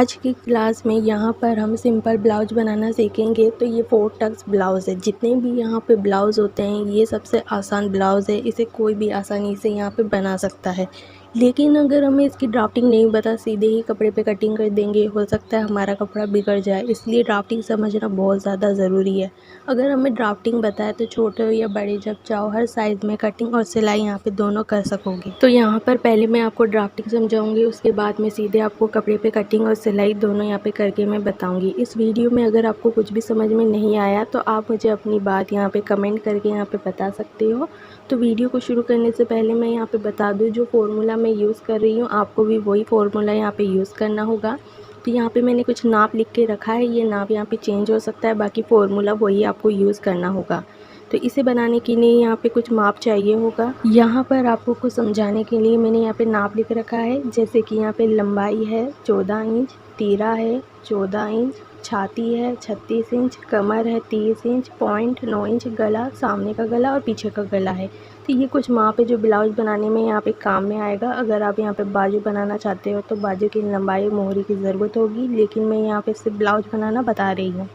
आज की क्लास में यहाँ पर हम सिंपल ब्लाउज बनाना सीखेंगे। तो ये 4 टक्स ब्लाउज़ है। जितने भी यहाँ पे ब्लाउज़ होते हैं ये सबसे आसान ब्लाउज़ है। इसे कोई भी आसानी से यहाँ पे बना सकता है। लेकिन अगर हमें इसकी ड्राफ्टिंग नहीं पता, सीधे ही कपड़े पे कटिंग कर देंगे, हो सकता है हमारा कपड़ा बिगड़ जाए। इसलिए ड्राफ्टिंग समझना बहुत ज़्यादा ज़रूरी है। अगर हमें ड्राफ्टिंग बताए तो छोटे हो या बड़े जब चाहो हर साइज़ में कटिंग और सिलाई यहाँ पे दोनों कर सकोगे। तो यहाँ पर पहले मैं आपको ड्राफ्टिंग समझाऊंगी, उसके बाद मैं सीधे आपको कपड़े पे कटिंग और सिलाई दोनों यहाँ पे करके मैं बताऊंगी। इस वीडियो में अगर आपको कुछ भी समझ में नहीं आया तो आप मुझे अपनी बात यहाँ पे कमेंट करके यहाँ पे बता सकते हो। तो वीडियो को शुरू करने से पहले मैं यहाँ पे बता दूँ, जो फार्मूला मैं यूज़ कर रही हूँ आपको भी वही फार्मूला यहाँ पे यूज़ करना होगा। तो यहाँ पे मैंने कुछ नाप लिख के रखा है, ये नाप यहाँ पे चेंज हो सकता है, बाकी फार्मूला वही आपको यूज़ करना होगा। तो इसे बनाने के लिए यहाँ पे कुछ माप चाहिए होगा। यहाँ पर आपको कुछ समझाने के लिए मैंने यहाँ पे नाप लिख रखा है, जैसे कि यहाँ पे लंबाई है 14 इंच, तीरा है 14 इंच, छाती है 36 इंच, कमर है 30 इंच, पॉइंट 9 इंच, गला, सामने का गला और पीछे का गला है। तो ये कुछ माप है जो ब्लाउज बनाने में यहाँ पे काम में आएगा। अगर आप यहाँ पे बाजू बनाना चाहते हो तो बाजू की लंबाई और मोहरी की ज़रूरत होगी, लेकिन मैं यहाँ पे सिर्फ ब्लाउज बनाना बता रही हूँ।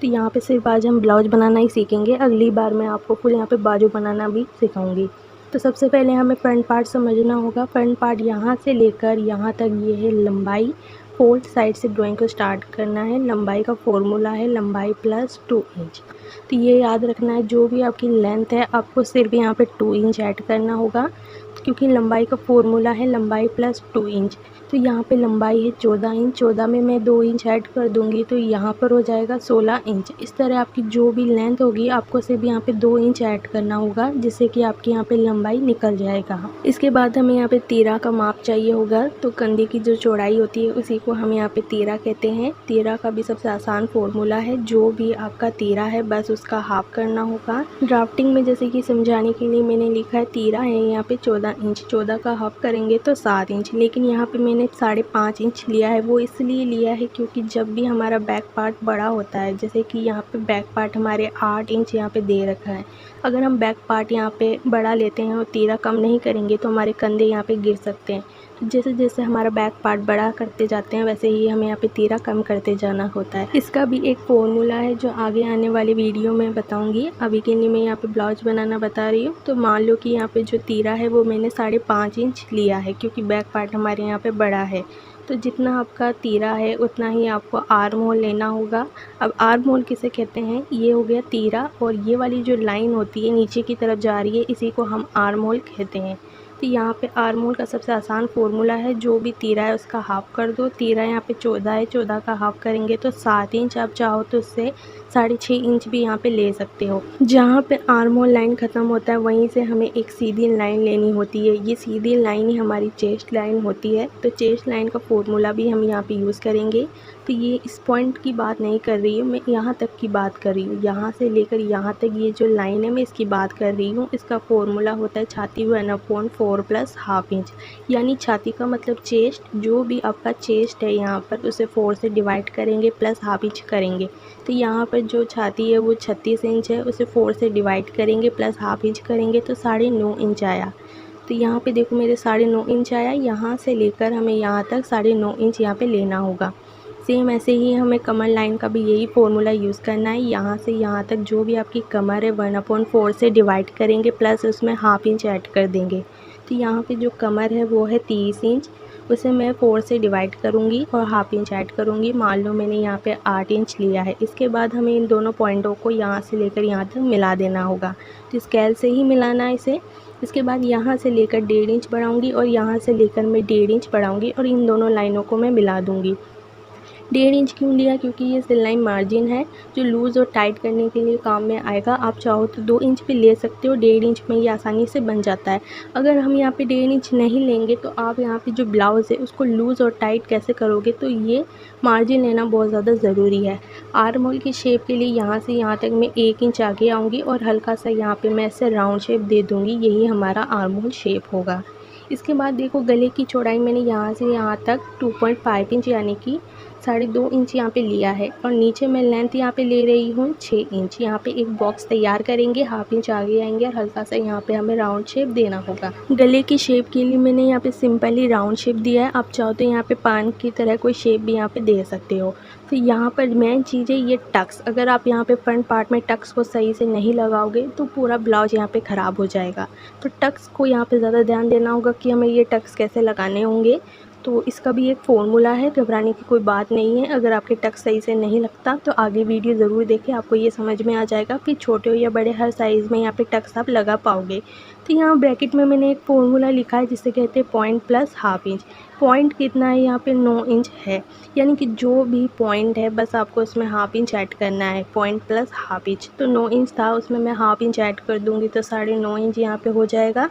तो यहाँ पे सिर्फ आज हम ब्लाउज बनाना ही सीखेंगे, अगली बार मैं आपको फुल यहाँ पे बाजू बनाना भी सिखाऊंगी। तो सबसे पहले हमें फ्रंट पार्ट समझना होगा। फ्रंट पार्ट यहाँ से लेकर यहाँ तक ये है लंबाई। फोल्ड साइड से ड्राइंग को स्टार्ट करना है। लंबाई का फॉर्मूला है लंबाई प्लस 2 इंच। तो ये याद रखना है, जो भी आपकी लेंथ है आपको सिर्फ यहाँ पे 2 इंच ऐड करना होगा, क्योंकि लंबाई का फॉर्मूला है लंबाई प्लस 2 इंच। तो यहाँ पे लंबाई है 14 इंच, 14 में मैं 2 इंच ऐड कर दूँगी तो यहाँ पर हो जाएगा 16 इंच। इस तरह आपकी जो भी लेंथ होगी आपको सिर्फ यहाँ पे 2 इंच ऐड करना होगा, जिससे कि आपकी यहाँ पे लंबाई निकल जाएगा। इसके बाद हमें यहाँ पे तीरा का माप चाहिए होगा। तो कंधे की जो चौड़ाई होती है उसी को हम यहाँ पे तीरा कहते हैं। तीरा का भी सबसे आसान फॉर्मूला है, जो भी आपका तीरा है बस उसका हाफ करना होगा। ड्राफ्टिंग में जैसे कि समझाने के लिए मैंने लिखा है तीरा है यहाँ पे 14 इंच, 14 का हाफ करेंगे तो 7 इंच, लेकिन यहाँ पे मैंने 5.5 इंच लिया है। वो इसलिए लिया है क्योंकि जब भी हमारा बैक पार्ट बड़ा होता है, जैसे कि यहाँ पे बैक पार्ट हमारे 8 इंच यहाँ पे दे रखा है, अगर हम बैक पार्ट यहाँ पे बड़ा लेते हैं और तीरा कम नहीं करेंगे तो हमारे कंधे यहाँ पे गिर सकते हैं। तो जैसे जैसे हमारा बैक पार्ट बड़ा करते जाते हैं वैसे ही हमें यहाँ पे तीरा कम करते जाना होता है। इसका भी एक फॉर्मूला है जो आगे आने वाली वीडियो में बताऊंगी। अभी के लिए मैं यहाँ पे ब्लाउज बनाना बता रही हूँ। तो मान लो कि यहाँ पे जो तीरा है वो मैंने 5.5 इंच लिया है, क्योंकि बैक पार्ट हमारे यहाँ पे बड़ा है। तो जितना आपका तीरा है उतना ही आपको आर्म होल लेना होगा। अब आर्म होल किसे कहते हैं, ये हो गया तीरा, और ये वाली जो लाइन होती है नीचे की तरफ जा रही है इसी को हम आर्म होल कहते हैं। तो यहाँ पे आर्म होल का सबसे आसान फॉर्मूला है, जो भी तीरा है उसका हाफ कर दो। तीरा यहाँ पे 14 है, 14 का हाफ करेंगे तो 7 इंच। आप चाहो तो उससे 6.5 इंच भी यहाँ पे ले सकते हो। जहाँ पे आर्म होल लाइन ख़त्म होता है वहीं से हमें एक सीधी लाइन लेनी होती है। ये सीधी लाइन ही हमारी चेस्ट लाइन होती है। तो चेस्ट लाइन का फॉर्मूला भी हम यहाँ पे यूज़ करेंगे। तो ये इस पॉइंट की बात नहीं कर रही हूँ मैं, यहाँ तक की बात कर रही हूँ। यहाँ से लेकर यहाँ तक ये जो लाइन है मैं इसकी बात कर रही हूँ। इसका फॉर्मूला होता है छाती 1/4 प्लस हाफ इंच, यानी छाती का मतलब चेस्ट। जो भी आपका चेस्ट है यहाँ पर उसे 4 से डिवाइड करेंगे प्लस हाफ इंच करेंगे। तो यहाँ पर जो छाती है वो 36 इंच है, उसे 4 से डिवाइड करेंगे प्लस हाफ इंच करेंगे तो 9.5 इंच आया। तो यहाँ पे देखो मेरे 9.5 इंच आया। यहाँ से लेकर हमें यहाँ तक 9.5 इंच यहाँ पे लेना होगा। सेम ऐसे ही हमें कमर लाइन का भी यही फॉर्मूला यूज़ करना है। यहाँ से यहाँ तक जो भी आपकी कमर है 1/4 से डिवाइड करेंगे प्लस उसमें हाफ इंच ऐड कर देंगे। तो यहाँ पे जो कमर है वो है 30 इंच, उसे मैं 4 से डिवाइड करूँगी और हाफ इंच ऐड करूँगी। मान लो मैंने यहाँ पे 8 इंच लिया है। इसके बाद हमें इन दोनों पॉइंटों को यहाँ से लेकर यहाँ तक मिला देना होगा। तो स्केल से ही मिलाना है इसे। इसके बाद यहाँ से लेकर 1.5 इंच बढ़ाऊँगी और यहाँ से लेकर मैं 1.5 इंच बढ़ाऊँगी और इन दोनों लाइनों को मैं मिला दूँगी। 1.5 इंच क्यों लिया, क्योंकि ये सिलाई मार्जिन है जो लूज़ और टाइट करने के लिए काम में आएगा। आप चाहो तो 2 इंच भी ले सकते हो, 1.5 इंच में ये आसानी से बन जाता है। अगर हम यहाँ पे 1.5 इंच नहीं लेंगे तो आप यहाँ पे जो ब्लाउज़ है उसको लूज़ और टाइट कैसे करोगे, तो ये मार्जिन लेना बहुत ज़्यादा ज़रूरी है। आर्म होल की शेप के लिए यहाँ से यहाँ तक मैं 1 इंच आगे आऊँगी और हल्का सा यहाँ पर मैं ऐसे राउंड शेप दे दूँगी, यही हमारा आर्म होल शेप होगा। इसके बाद देखो गले की चौड़ाई मैंने यहाँ से यहाँ तक 2.5 इंच यानी कि 2.5 इंच यहाँ पे लिया है और नीचे मैं लेंथ यहाँ पे ले रही हूँ 6 इंच। यहाँ पे एक बॉक्स तैयार करेंगे, 1/2 इंच आगे आएंगे और हल्का सा यहाँ पे हमें राउंड शेप देना होगा। गले की शेप के लिए मैंने यहाँ पे सिंपल ही राउंड शेप दिया है। आप चाहो तो यहाँ पे पान की तरह कोई शेप भी यहाँ पे दे सकते हो। तो यहाँ पर मेन चीज़ है ये टक्स। अगर आप यहाँ पे फ्रंट पार्ट में टक्स को सही से नहीं लगाओगे तो पूरा ब्लाउज यहाँ पे ख़राब हो जाएगा। तो टक्स को यहाँ पे ज़्यादा ध्यान देना होगा कि हमें ये टक्स कैसे लगाने होंगे। तो इसका भी एक फ़ॉर्मूला है, घबराने की कोई बात नहीं है। अगर आपके टक्स सही से नहीं लगता तो आगे वीडियो ज़रूर देखें, आपको ये समझ में आ जाएगा कि छोटे हो या बड़े हर साइज़ में यहाँ पे टक्स आप लगा पाओगे। तो यहाँ ब्रैकेट में मैंने एक फ़ॉर्मूला लिखा है जिसे कहते हैं पॉइंट प्लस 1/2 इंच। पॉइंट कितना है यहाँ पे 9 इंच है, यानी कि जो भी पॉइंट है बस आपको उसमें 1/2 इंच ऐड करना है। पॉइंट प्लस 1/2 इंच, तो 9 इंच था उसमें मैं 1/2 इंच ऐड कर दूँगी तो 9.5 इंच यहाँ पे हो जाएगा।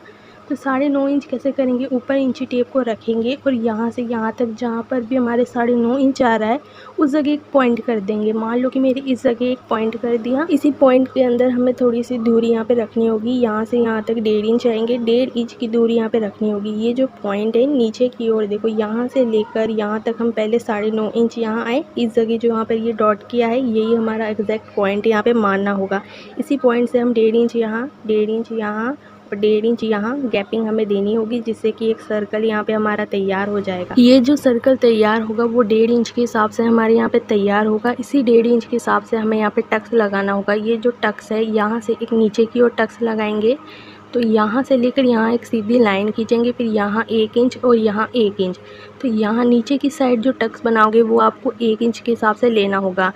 तो 9.5 इंच कैसे करेंगे, ऊपर इंची टेप को रखेंगे और यहाँ से यहाँ तक जहाँ पर भी हमारे 9.5 इंच आ रहा है उस जगह एक पॉइंट कर देंगे। मान लो कि मेरी इस जगह एक पॉइंट कर दिया, इसी पॉइंट के अंदर हमें थोड़ी सी दूरी यहाँ पे रखनी होगी। यहाँ से यहाँ तक 1.5 इंच आएंगे, 1.5 इंच की दूरी यहाँ पे रखनी होगी। ये जो पॉइंट है नीचे की ओर देखो, यहाँ से लेकर यहाँ तक हम पहले 9.5 इंच यहाँ आए। इस जगह जो यहाँ पर ये डॉट किया है यही हमारा एग्जैक्ट पॉइंट यहाँ पे मानना होगा। इसी पॉइंट से हम 1.5 इंच यहाँ, 1.5 इंच यहाँ और 1.5 इंच यहाँ गैपिंग हमें देनी होगी, जिससे कि एक सर्कल यहाँ पे हमारा तैयार हो जाएगा। ये जो सर्कल तैयार होगा वो 1.5 इंच के हिसाब से हमारे यहाँ पे तैयार होगा। इसी 1.5 इंच के हिसाब से हमें यहाँ पे टक्स लगाना होगा। ये जो टक्स है यहाँ से एक नीचे की ओर टक्स लगाएंगे, तो यहाँ से लेकर यहाँ एक सीधी लाइन खींचेंगे, फिर यहाँ 1 इंच और यहाँ 1 इंच। तो यहाँ नीचे की साइड जो टक्स बनाओगे वो आपको 1 इंच के हिसाब से लेना होगा।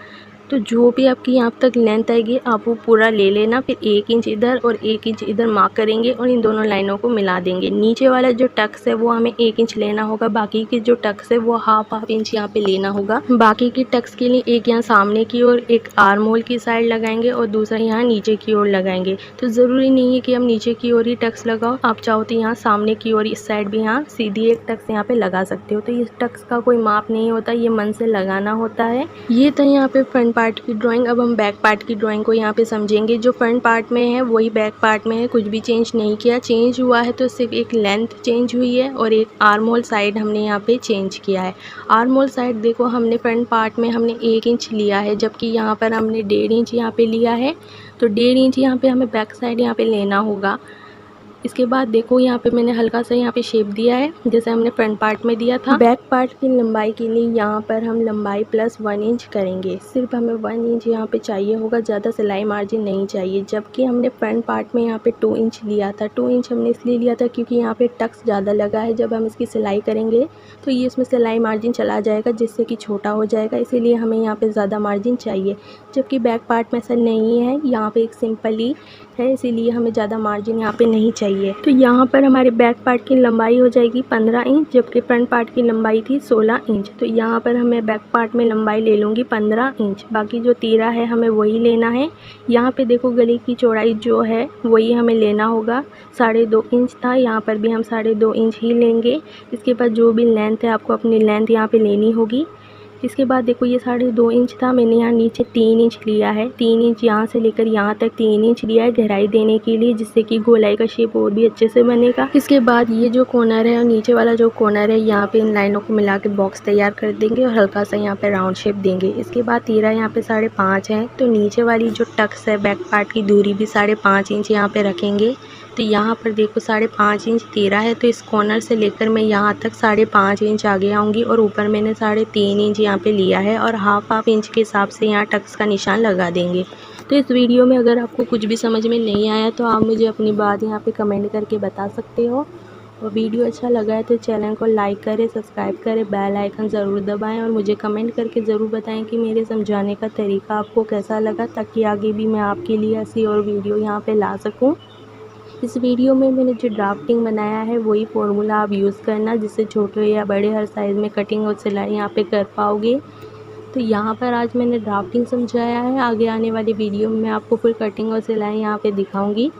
तो जो भी आपकी यहाँ तक लेंथ आएगी आप वो पूरा ले लेना, फिर 1 इंच इधर और 1 इंच इधर मार्क करेंगे और इन दोनों लाइनों को मिला देंगे। नीचे वाला जो टक्स है वो हमें 1 इंच लेना होगा, बाकी की जो टक्स है वो हाफ इंच यहाँ पे लेना होगा। बाकी की टक्स के लिए एक यहाँ सामने की ओर एक आर्म होल की साइड लगाएंगे और दूसरा यहाँ नीचे की ओर लगाएंगे। तो ज़रूरी नहीं है कि हम नीचे की ओर ही टक्स लगाओ, आप चाहो तो यहाँ सामने की ओर इस साइड भी यहाँ सीधी एक टक्स यहाँ पे लगा सकते हो। तो इस टक्स का कोई माप नहीं होता, ये मन से लगाना होता है। ये तो यहाँ पे फ्रंट पार्ट की ड्राइंग। अब हम बैक पार्ट की ड्राइंग को यहाँ पे समझेंगे। जो फ्रंट पार्ट में है वही बैक पार्ट में है, कुछ भी चेंज नहीं किया। चेंज हुआ है तो सिर्फ एक लेंथ चेंज हुई है और एक आर्म होल साइड हमने यहाँ पे चेंज किया है। आर्म होल साइड देखो, हमने फ्रंट पार्ट में हमने 1 इंच लिया है, जबकि यहाँ पर हमने 1.5 इंच यहाँ पे लिया है। तो 1.5 इंच यहाँ पे हमें बैक साइड यहाँ पे लेना होगा। इसके बाद देखो यहाँ पे मैंने हल्का सा यहाँ पे शेप दिया है जैसे हमने फ्रंट पार्ट में दिया था। बैक पार्ट की लंबाई के लिए यहाँ पर हम लंबाई प्लस 1 इंच करेंगे। सिर्फ हमें 1 इंच यहाँ पे चाहिए होगा, ज़्यादा सिलाई मार्जिन नहीं चाहिए। जबकि हमने फ्रंट पार्ट में यहाँ पे 2 इंच लिया था। 2 इंच हमने इसलिए लिया था क्योंकि यहाँ पे टक्स ज़्यादा लगा है। जब हम इसकी सिलाई करेंगे तो ये इसमें सिलाई मार्जिन चला जाएगा, जिससे कि छोटा हो जाएगा, इसीलिए हमें यहाँ पे ज़्यादा मार्जिन चाहिए। जबकि बैक पार्ट में ऐसा नहीं है, यहाँ पे एक सिंपली है, इसीलिए हमें ज़्यादा मार्जिन यहाँ पे नहीं चाहिए। तो यहाँ पर हमारे बैक पार्ट की लंबाई हो जाएगी 15 इंच, जबकि फ्रंट पार्ट की लंबाई थी 16 इंच। तो यहाँ पर हमें बैक पार्ट में लंबाई ले लूँगी 15 इंच, बाकी जो 13 है हमें वही लेना है। यहाँ पे देखो गले की चौड़ाई जो है वही हमें लेना होगा। 2.5 इंच था, यहाँ पर भी हम 2.5 इंच ही लेंगे। इसके बाद जो भी लेंथ है आपको अपनी लेंथ यहाँ पे लेनी होगी। इसके बाद देखो ये 2.5 इंच था, मैंने यहाँ नीचे 3 इंच लिया है। 3 इंच यहाँ से लेकर यहाँ तक 3 इंच लिया है गहराई देने के लिए, जिससे कि गोलाई का शेप और भी अच्छे से बनेगा। इसके बाद ये जो कॉर्नर है और नीचे वाला जो कॉर्नर है यहाँ पे इन लाइनों को मिला के बॉक्स तैयार कर देंगे और हल्का सा यहाँ पे राउंड शेप देंगे। इसके बाद 13 यहाँ पे 5.5 है, तो नीचे वाली जो टक्स है बैक पार्ट की दूरी भी 5.5 इंच यहाँ पे रखेंगे। तो यहाँ पर देखो 5.5 इंच 13 है, तो इस कॉर्नर से लेकर मैं यहाँ तक 5.5 इंच आगे आऊँगी और ऊपर मैंने 3.5 इंच यहाँ पे लिया है और हाफ इंच के हिसाब से यहाँ टक्स का निशान लगा देंगे। तो इस वीडियो में अगर आपको कुछ भी समझ में नहीं आया तो आप मुझे अपनी बात यहाँ पे कमेंट करके बता सकते हो। और वीडियो अच्छा लगा है तो चैनल को लाइक करें, सब्सक्राइब करें, बेल आइकन ज़रूर दबाएं और मुझे कमेंट करके ज़रूर बताएं कि मेरे समझाने का तरीका आपको कैसा लगा, ताकि आगे भी मैं आपके लिए ऐसी और वीडियो यहाँ पे ला सकूँ। इस वीडियो में मैंने जो ड्राफ्टिंग बनाया है वही फॉर्मूला आप यूज़ करना, जिससे छोटे या बड़े हर साइज़ में कटिंग और सिलाई यहाँ पे कर पाओगे। तो यहाँ पर आज मैंने ड्राफ्टिंग समझाया है, आगे आने वाली वीडियो में मैं आपको फिर कटिंग और सिलाई यहाँ पे दिखाऊंगी।